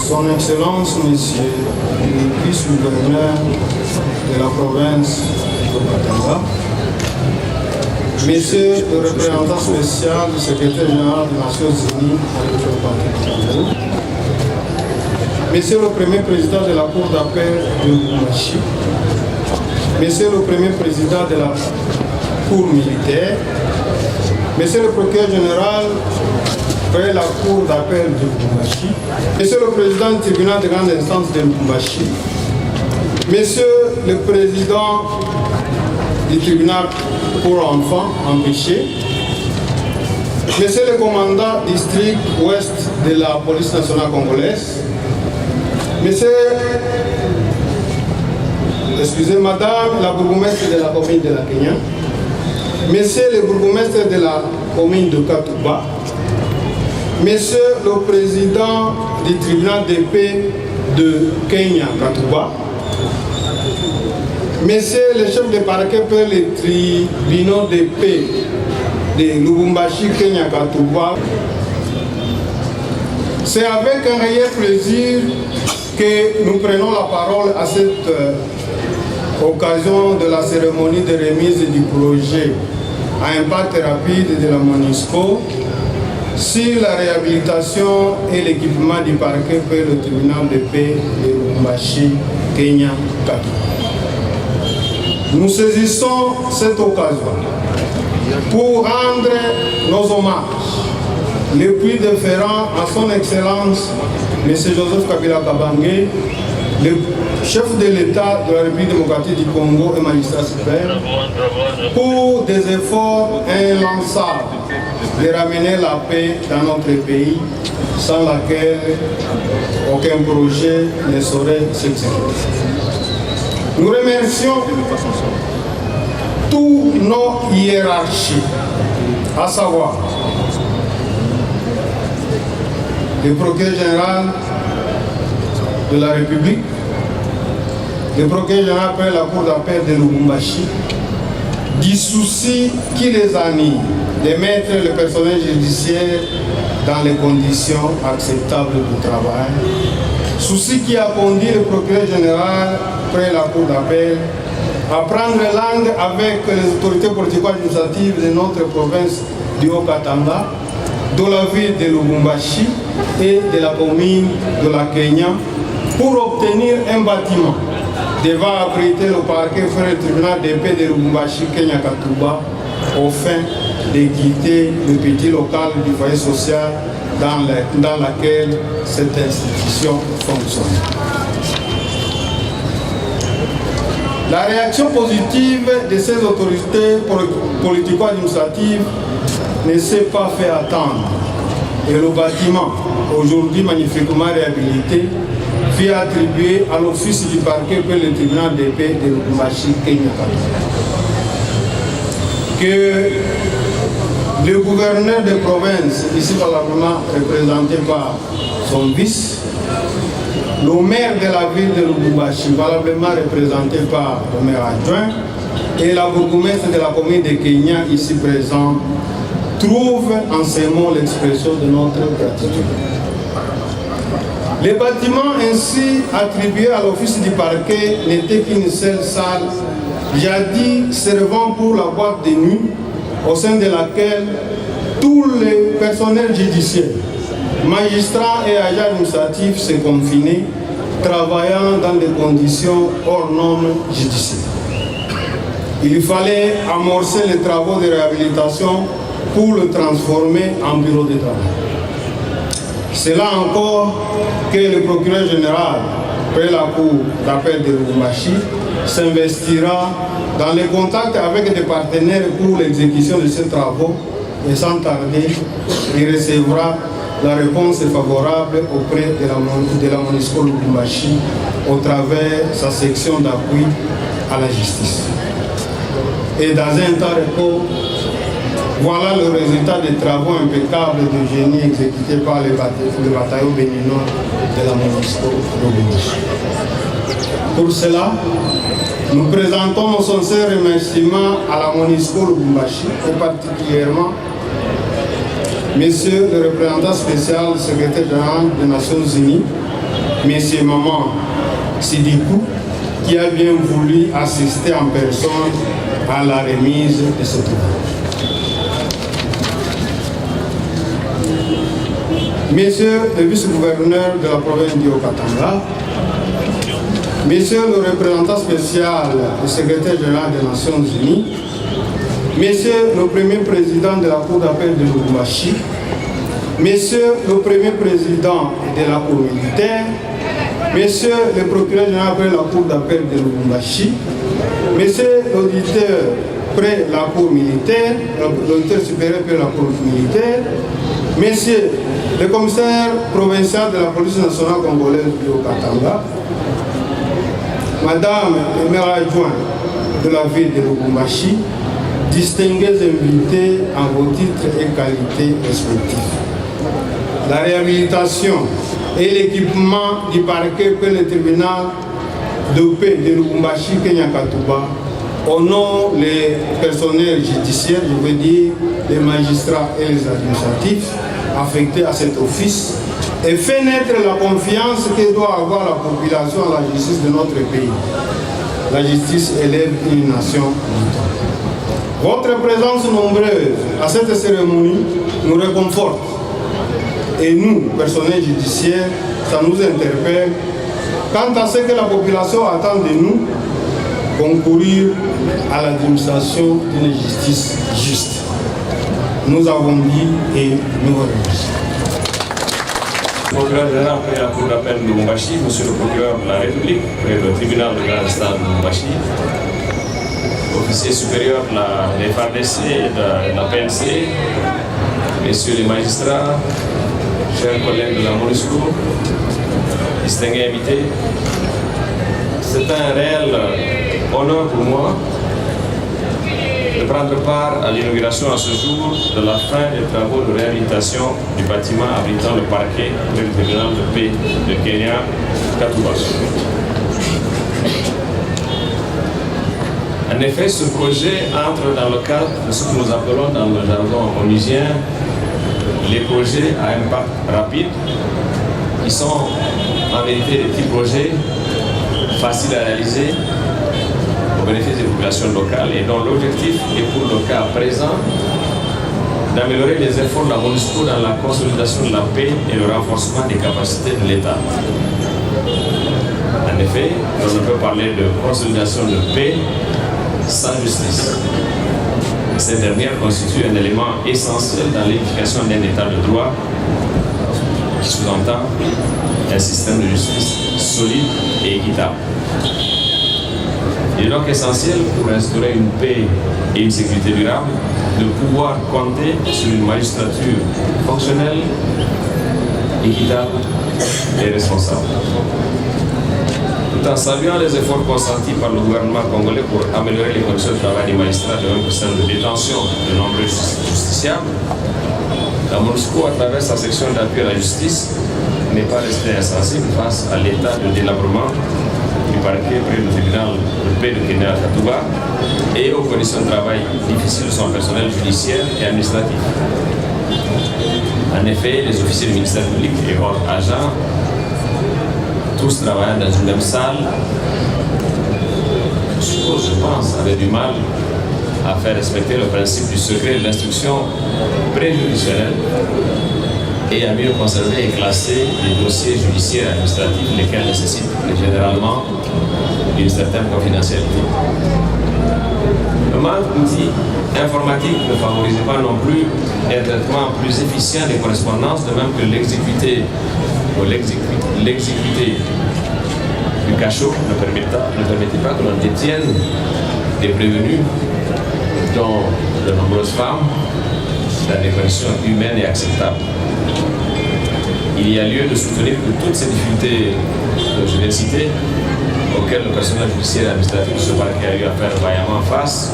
Son Excellence, Monsieur le vice-gouverneur de la province de Katanga, Monsieur le représentant spécial du secrétaire général des Nations Unies pour le Congo, Monsieur le premier président de la Cour d'appel de Lubumbashi, Monsieur le premier président de la Cour militaire, Monsieur le procureur général près la Cour d'appel de Lubumbashi, Monsieur le président du tribunal de grande instance de Lubumbashi, Monsieur le président du tribunal pour enfants empêchés, Monsieur le commandant district ouest de la police nationale congolaise, Madame la bourgmestre de la commune de la Kenya, Monsieur le bourgmestre de la commune de Katouba, Monsieur le président du tribunal de paix de Kenya, Katouba, Monsieur le chef de parquet pour les tribunaux de paix de Lubumbashi, Kenya, Katouba. C'est avec un réel plaisir que nous prenons la parole à cette occasion de la cérémonie de remise du projet à impact rapide de la MONUSCO sur la réhabilitation et l'équipement du parquet pour le tribunal de paix de Lubumbashi, Kenya, Katouba. Nous saisissons cette occasion pour rendre nos hommages les plus déférents à son Excellence M. Joseph Kabila Kabange, le chef de l'État de la République démocratique du Congo et magistrat suprême, pour des efforts inlançables de ramener la paix dans notre pays, sans laquelle aucun projet ne saurait s'exécuter. Nous remercions tous nos hiérarchies, à savoir le procureur général de la République, le procureur général près la Cour d'appel de Lubumbashi, du souci qui les anime de mettre le personnel judiciaire dans les conditions acceptables de travail, souci qui a conduit le procureur général près la Cour d'appel à prendre langue avec les autorités politico-administratives de notre province du Haut-Katanga, de la ville de Lubumbashi et de la commune de la Kenya pour obtenir un bâtiment devant abriter le parquet frère le tribunal de paix de Lubumbashi, Kenya, Katouba, au fin de quitter le petit local du foyer social dans laquelle cette institution fonctionne. La réaction positive de ces autorités politico-administratives ne s'est pas fait attendre et le bâtiment, aujourd'hui magnifiquement réhabilité, fut attribué à l'office du parquet pour le tribunal de paix de Lubumbashi, Kenya. Que le gouverneur de province, ici valablement représenté par son vice, le maire de la ville de Lubumbashi, valablement représenté par le maire adjoint, et la bourgmestre de la commune de Kenya, ici présent, trouve en ces mots l'expression de notre gratitude. Les bâtiments ainsi attribués à l'office du parquet n'étaient qu'une seule salle, jadis servant pour la boîte de nuit, au sein de laquelle tous les personnels judiciaires, magistrats et agents administratifs se confinaient, travaillant dans des conditions hors normes judiciaires. Il fallait amorcer les travaux de réhabilitation pour le transformer en bureau de travail. C'est là encore que le procureur général, près la Cour d'appel de Lubumbashi, s'investira dans les contacts avec des partenaires pour l'exécution de ces travaux et sans tarder, il recevra la réponse favorable auprès de la MONUSCO Lubumbashi au travers de sa section d'appui à la justice. Et dans un temps record, voilà le résultat des travaux impeccables de génie exécutés par le bataillon béninois de la MONUSCO Lubumbashi. Pour cela, nous présentons nos sincères remerciements à la MONUSCO Lubumbashi et particulièrement Monsieur le représentant spécial du secrétaire général des Nations Unies M. Maman Sidikou, qui a bien voulu assister en personne à la remise de ce prix. Monsieur le vice-gouverneur de la province du Haut-Katanga, Monsieur le représentant spécial du secrétaire général des Nations Unies, Monsieur le premier président de la Cour d'appel de Lubumbashi, Monsieur le premier président de la Cour militaire, Monsieur le procureur général près la Cour d'appel de Lubumbashi, Monsieur l'auditeur près la Cour militaire, l'auditeur supérieur près la Cour militaire, Monsieur le commissaire provincial de la police nationale congolaise du Haut-Katanga, Madame le maire adjoint de la ville de Lubumbashi, distingués invités en vos titres et qualités respectifs. La réhabilitation et l'équipement du parquet que le tribunal de paix de Lubumbashi, Kenya Katuba, honore les personnels judiciaires, je veux dire les magistrats et les administratifs affectés à cet office, et fait naître la confiance que doit avoir la population à la justice de notre pays. La justice élève une nation. Votre présence nombreuse à cette cérémonie nous réconforte. Et nous, personnels judiciaires, ça nous interpelle quant à ce que la population attend de nous, concourir à l'administration d'une justice juste. Nous avons dit et nous remercions. Procureur général près la Cour d'appel de Lubumbashi, Monsieur le procureur de la République, près le tribunal de grande instance de Lubumbashi, officier supérieur de la FARDC et de la PNC, messieurs les magistrats, chers collègues de la MONUSCO, distingués invités, c'est un réel honneur pour moi de prendre part à l'inauguration à ce jour de la fin des travaux de réhabilitation du bâtiment abritant le parquet près le tribunal de paix de Kenya, Katuba. En effet, ce projet entre dans le cadre de ce que nous appelons dans le jargon onusien les projets à impact rapide, qui sont en vérité des petits projets faciles à réaliser au bénéfice des populations locales et dont l'objectif est pour le cas présent d'améliorer les efforts de la MONUSCO dans la consolidation de la paix et le renforcement des capacités de l'État. En effet, on ne peut parler de consolidation de paix sans justice. Cette dernière constitue un élément essentiel dans l'édification d'un État de droit qui sous-entend un système de justice solide et équitable. Il est donc essentiel pour instaurer une paix et une sécurité durable de pouvoir compter sur une magistrature fonctionnelle, équitable et responsable. Tout en saluant les efforts consentis par le gouvernement congolais pour améliorer les conditions de travail des magistrats de même que celles de détention de nombreux justiciables, la MONUSCO, à travers sa section d'appui à la justice, n'est pas restée insensible face à l'état de délabrement du parquet près du tribunal de paix de Kenya Katuba et aux conditions de travail difficiles de son personnel judiciaire et administratif. En effet, les officiers du ministère public et autres agents, tous travaillant dans une même salle, je pense, avaient du mal à faire respecter le principe du secret de l'instruction préjudicielle et à mieux conserver et classer les dossiers judiciaires et administratifs, lesquels nécessitent généralement une certaine confidentialité. Le manque d'outils informatiques ne favorisait pas non plus un traitement plus efficient des correspondances, de même que l'exécuté du cachot ne permettait pas que l'on détienne des prévenus, dont de nombreuses femmes, dans des conditions humaines et acceptables. Il y a lieu de soutenir que toutes ces difficultés que je viens de citer, auxquelles le personnel judiciaire et administratif de ce parquet a eu à faire vaillamment face,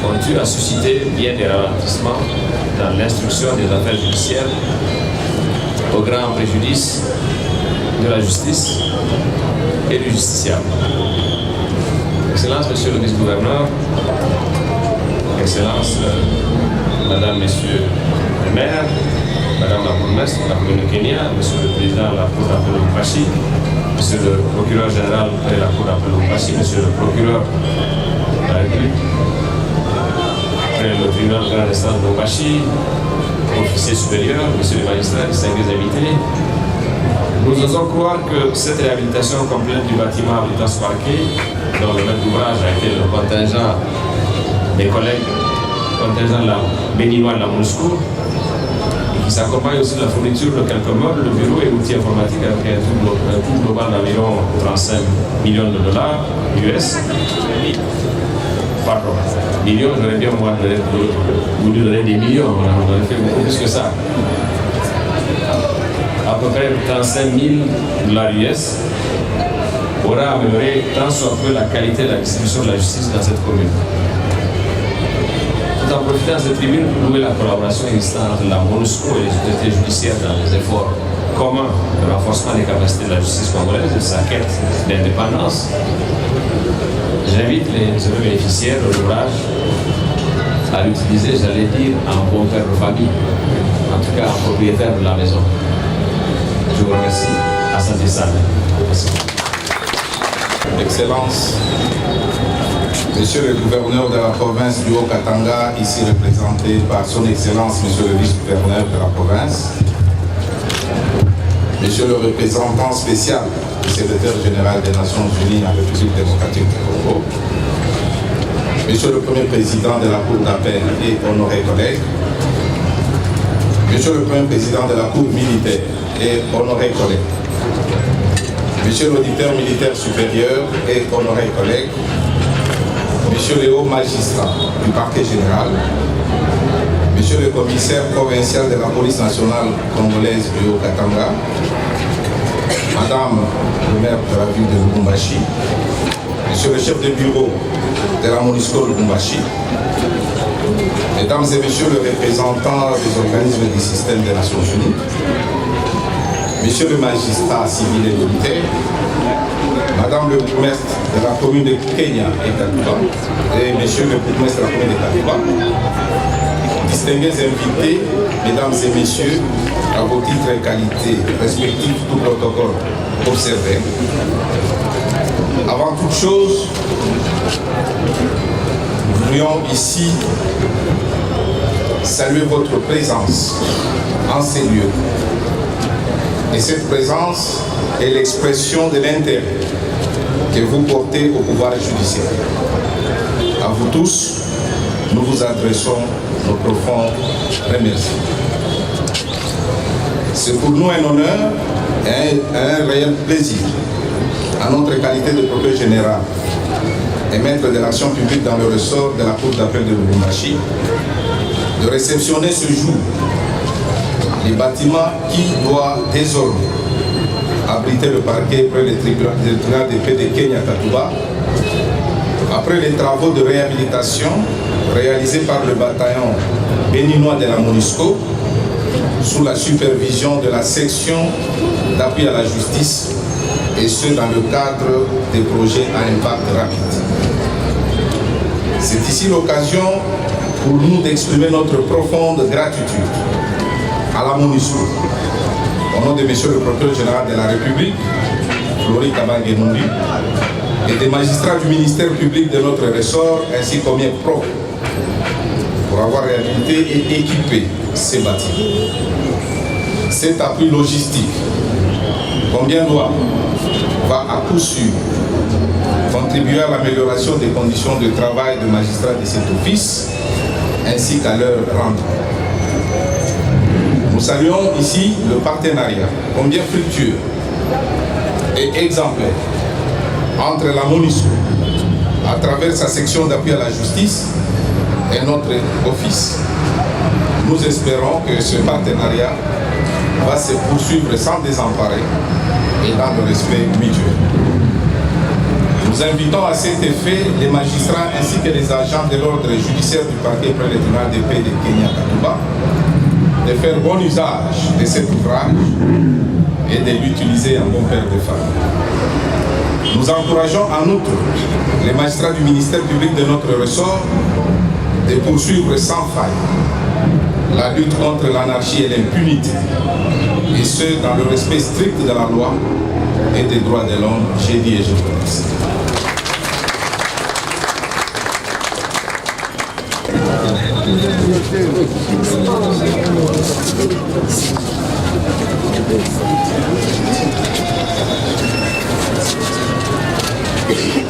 ont eu à susciter bien des ralentissements dans l'instruction des affaires judiciaires au grand préjudice de la justice et du justiciable. Excellence, Monsieur le vice-gouverneur, Excellence, Madame, Messieurs les maires, Madame la bourgmestre de la commune de Kenya, Monsieur le président de la Cour d'appel de Lubumbashi, Monsieur le procureur général de la Cour d'appel de Lubumbashi, Monsieur le procureur de la République, le tribunal de grande instance de Lubumbashi, officier supérieur, Monsieur le magistrat, distingués invités. Nous osons croire que cette réhabilitation complète du bâtiment abritant ce parquet, dont le maître d'ouvrage a été le contingent des collègues, contingent béninois de la MONUSCO, qui s'accompagne aussi de la fourniture de quelques meubles, de bureaux et outils informatiques avec un coût global d'environ 35 millions de dollars US. Pardon, millions, j'aurais bien moi vous donner des millions, on aurait fait beaucoup plus que ça. À peu près 35 000 dollars US aura amélioré tant soit peu la qualité de la distribution de la justice dans cette commune. Tout en profitant de cette tribune pour louer la collaboration existante entre la MONUSCO et les autorités judiciaires dans les efforts communs de renforcement des capacités de la justice congolaise et de sa quête d'indépendance, j'invite les heureux bénéficiaires de l'ouvrage à l'utiliser, j'allais dire, en bon père de famille, en tout cas en propriétaire de la maison. Je vous remercie. Asante Sana. Merci. Excellence, Monsieur le gouverneur de la province du Haut-Katanga, ici représenté par son Excellence, Monsieur le vice-gouverneur de la province, Monsieur le représentant spécial du secrétaire général des Nations Unies en République démocratique du Congo, Monsieur le premier président de la Cour d'appel et honorés collègues, Monsieur le premier président de la Cour militaire et honorés collègues, Monsieur l'auditeur militaire supérieur et honorés collègues, Monsieur le haut magistrat du parquet général, Monsieur le commissaire provincial de la police nationale congolaise du Haut-Katanga, Madame le maire de la ville de Lubumbashi, Monsieur le chef de bureau de la MONUSCO Lubumbashi, Mesdames et Messieurs les représentants des organismes du système des Nations Unies, Monsieur le magistrat civil et militaire, Madame le bourgmestre de la commune de Kenya et Katuba, et Monsieur le bourgmestre de la commune de Katuba, distingués invités, Mesdames et Messieurs, à vos titres et qualités respectifs, tout protocole observé. Avant toute chose, nous voulions ici saluer votre présence en ces lieux. Et cette présence est l'expression de l'intérêt que vous portez au pouvoir judiciaire. À vous tous, nous vous adressons nos profonds remerciements. C'est pour nous un honneur et un réel plaisir, à notre qualité de procureur général et maître de l'action publique dans le ressort de la Cour d'appel de Lubumbashi, de réceptionner ce jour les bâtiments qui doivent désormais abriter le parquet près du tribunal de paix de Kenya Katuba, après les travaux de réhabilitation réalisés par le bataillon béninois de la MONUSCO, sous la supervision de la section d'appui à la justice, et ce dans le cadre des projets à impact rapide. C'est ici l'occasion pour nous d'exprimer notre profonde gratitude à la MONUSCO, au nom de Monsieur le procureur général de la République, Flori Kabange-Numbi, et des magistrats du ministère public de notre ressort, ainsi qu'au mien propre, pour avoir réhabilité et équipé ces bâtiments. Cet appui logistique, combien louable, va à coup sûr contribuer à l'amélioration des conditions de travail des magistrats de cet office, ainsi qu'à leur rendement. Nous saluons ici le partenariat, combien fructueux et exemplaire, entre la MONUSCO, à travers sa section d'appui à la justice, et notre office. Nous espérons que ce partenariat va se poursuivre sans désemparer et dans le respect mutuel. Nous invitons à cet effet les magistrats ainsi que les agents de l'ordre judiciaire du parquet près le tribunal de paix de Kenya Katuba de faire bon usage de cet ouvrage et de l'utiliser en bon père de famille. Nous encourageons en outre les magistrats du ministère public de notre ressort de poursuivre sans faille la lutte contre l'anarchie et l'impunité, et ce, dans le respect strict de la loi et des droits de l'homme. J'ai dit et je vous remercie. Thank you.